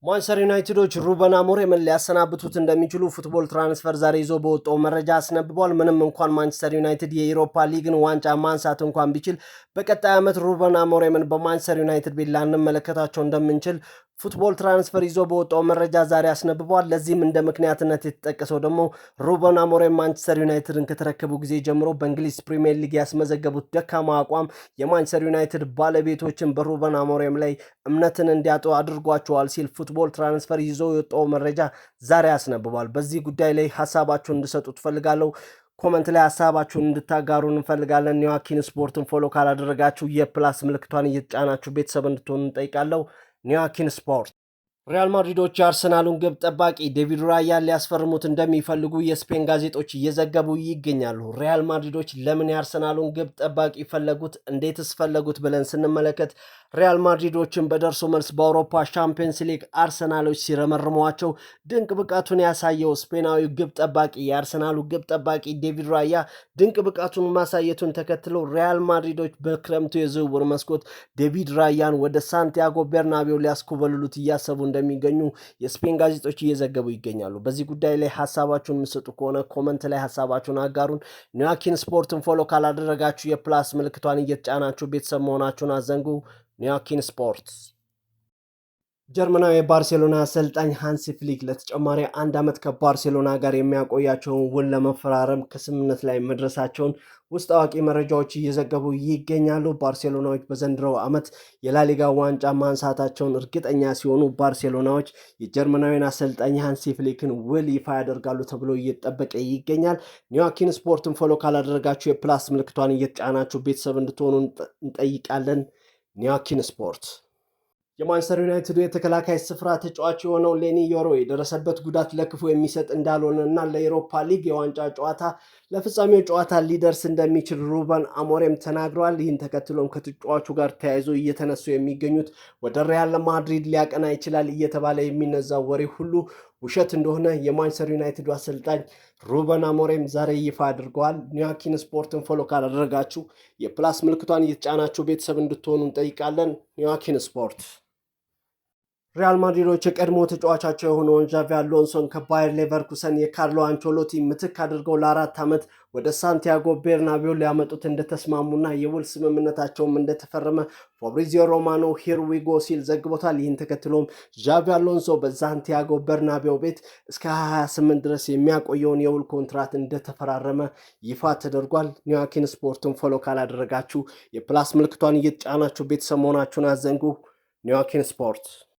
ማንቸስተር ዩናይትዶች ሩበን አሞሪምን ሊያሰናብቱት እንደሚችሉ ፉትቦል ትራንስፈር ዛሬ ይዞ በወጣው መረጃ አስነብቧል። ምንም እንኳን ማንቸስተር ዩናይትድ የዩሮፓ ሊግን ዋንጫ ማንሳት እንኳን ቢችል በቀጣይ ዓመት ሩበን አሞሪምን በማንቸስተር ዩናይትድ ቤት ላንመለከታቸው እንደምንችል ፉትቦል ትራንስፈር ይዞ በወጣው መረጃ ዛሬ አስነብቧል። ለዚህም እንደ ምክንያትነት የተጠቀሰው ደግሞ ሩበን አሞሪም ማንቸስተር ዩናይትድን ከተረከቡ ጊዜ ጀምሮ በእንግሊዝ ፕሪሚየር ሊግ ያስመዘገቡት ደካማ አቋም የማንቸስተር ዩናይትድ ባለቤቶችን በሩበን አሞሪም ላይ እምነትን እንዲያጡ አድርጓቸዋል ሲል ፉትቦል ትራንስፈር ይዞ የወጣው መረጃ ዛሬ አስነብቧል። በዚህ ጉዳይ ላይ ሀሳባችሁን እንድሰጡ ትፈልጋለሁ። ኮመንት ላይ ሀሳባችሁን እንድታጋሩ እንፈልጋለን። ኒዋኪን ስፖርትን ፎሎ ካላደረጋችሁ የፕላስ ምልክቷን እየተጫናችሁ ቤተሰብ እንድትሆኑ እንጠይቃለሁ። ኒዋኪን ስፖርት። ሪያል ማድሪዶች የአርሰናሉን ግብ ጠባቂ ዴቪድ ራያን ሊያስፈርሙት እንደሚፈልጉ የስፔን ጋዜጦች እየዘገቡ ይገኛሉ። ሪያል ማድሪዶች ለምን የአርሰናሉን ግብ ጠባቂ ፈለጉት፣ እንዴትስ ፈለጉት ብለን ስንመለከት ሪያል ማድሪዶችን በደርሶ መልስ በአውሮፓ ሻምፒየንስ ሊግ አርሰናሎች ሲረመርሟቸው ድንቅ ብቃቱን ያሳየው ስፔናዊ ግብ ጠባቂ የአርሰናሉ ግብ ጠባቂ ዴቪድ ራያ ድንቅ ብቃቱን ማሳየቱን ተከትለው ሪያል ማድሪዶች በክረምቱ የዝውውር መስኮት ዴቪድ ራያን ወደ ሳንቲያጎ ቤርናቤው ሊያስኮበልሉት እያሰቡ እንደሚገኙ የስፔን ጋዜጦች እየዘገቡ ይገኛሉ። በዚህ ጉዳይ ላይ ሀሳባችሁን የምትሰጡ ከሆነ ኮመንት ላይ ሀሳባችሁን አጋሩን። ኒዋኪን ስፖርትን ፎሎ ካላደረጋችሁ የፕላስ ምልክቷን እየተጫናችሁ ቤተሰብ መሆናችሁን አዘንጉ። ኒዋኪን ስፖርት። ጀርመናዊ የባርሴሎና አሰልጣኝ ሃንሲ ፍሊክ ለተጨማሪ 1 ዓመት ከባርሴሎና ጋር የሚያቆያቸውን ውል ለመፈራረም ከስምምነት ላይ መድረሳቸውን ውስጥ አዋቂ መረጃዎች እየዘገቡ ይገኛሉ። ባርሴሎናዎች በዘንድሮው ዓመት የላሊጋ ዋንጫ ማንሳታቸውን እርግጠኛ ሲሆኑ ባርሴሎናዎች የጀርመናዊን አሰልጣኝ ሃንሲ ፍሊክን ውል ይፋ ያደርጋሉ ተብሎ እየተጠበቀ ይገኛል። ኒዋኪን ስፖርትን ፎሎ ካላደረጋችሁ የፕላስ ምልክቷን እየተጫናችሁ ቤተሰብ እንድትሆኑ እንጠይቃለን። ኒዋኪን ስፖርት። የማንቸስተር ዩናይትድ የተከላካይ ስፍራ ተጫዋች የሆነው ሌኒ ዮሮ የደረሰበት ጉዳት ለክፉ የሚሰጥ እንዳልሆነ እና ለኤሮፓ ሊግ የዋንጫ ጨዋታ ለፍጻሜው ጨዋታ ሊደርስ እንደሚችል ሩበን አሞሪም ተናግረዋል። ይህን ተከትሎም ከተጫዋቹ ጋር ተያይዞ እየተነሱ የሚገኙት ወደ ሪያል ማድሪድ ሊያቀና ይችላል እየተባለ የሚነዛው ወሬ ሁሉ ውሸት እንደሆነ የማንቸስተር ዩናይትድ አሰልጣኝ ሩበን አሞሪም ዛሬ ይፋ አድርገዋል። ኒዋኪን ስፖርትን ፎሎ ካላደረጋችሁ የፕላስ ምልክቷን እየተጫናችሁ ቤተሰብ እንድትሆኑ እንጠይቃለን። ኒዋኪን ስፖርት። ሪያል ማድሪዶች የቀድሞ ተጫዋቻቸው የሆነውን ዣቪ አሎንሶን ከባየር ሌቨርኩሰን የካርሎ አንቸሎቲ ምትክ አድርገው ለ4 ዓመት ወደ ሳንቲያጎ ቤርናቤው ሊያመጡት እንደተስማሙና የውል ስምምነታቸውም እንደተፈረመ ፋብሪዚዮ ሮማኖ ሂር ዊ ጎ ሲል ዘግቦታል። ይህን ተከትሎም ዣቪ አሎንሶ በሳንቲያጎ ቤርናቤው ቤት እስከ 2028 ድረስ የሚያቆየውን የውል ኮንትራት እንደተፈራረመ ይፋ ተደርጓል። ኒዋኪን ስፖርትን ፎሎ ካላደረጋችሁ የፕላስ ምልክቷን እየተጫናችሁ ቤተሰብ መሆናችሁን አዘንጉ። ኒዋኪን ስፖርት።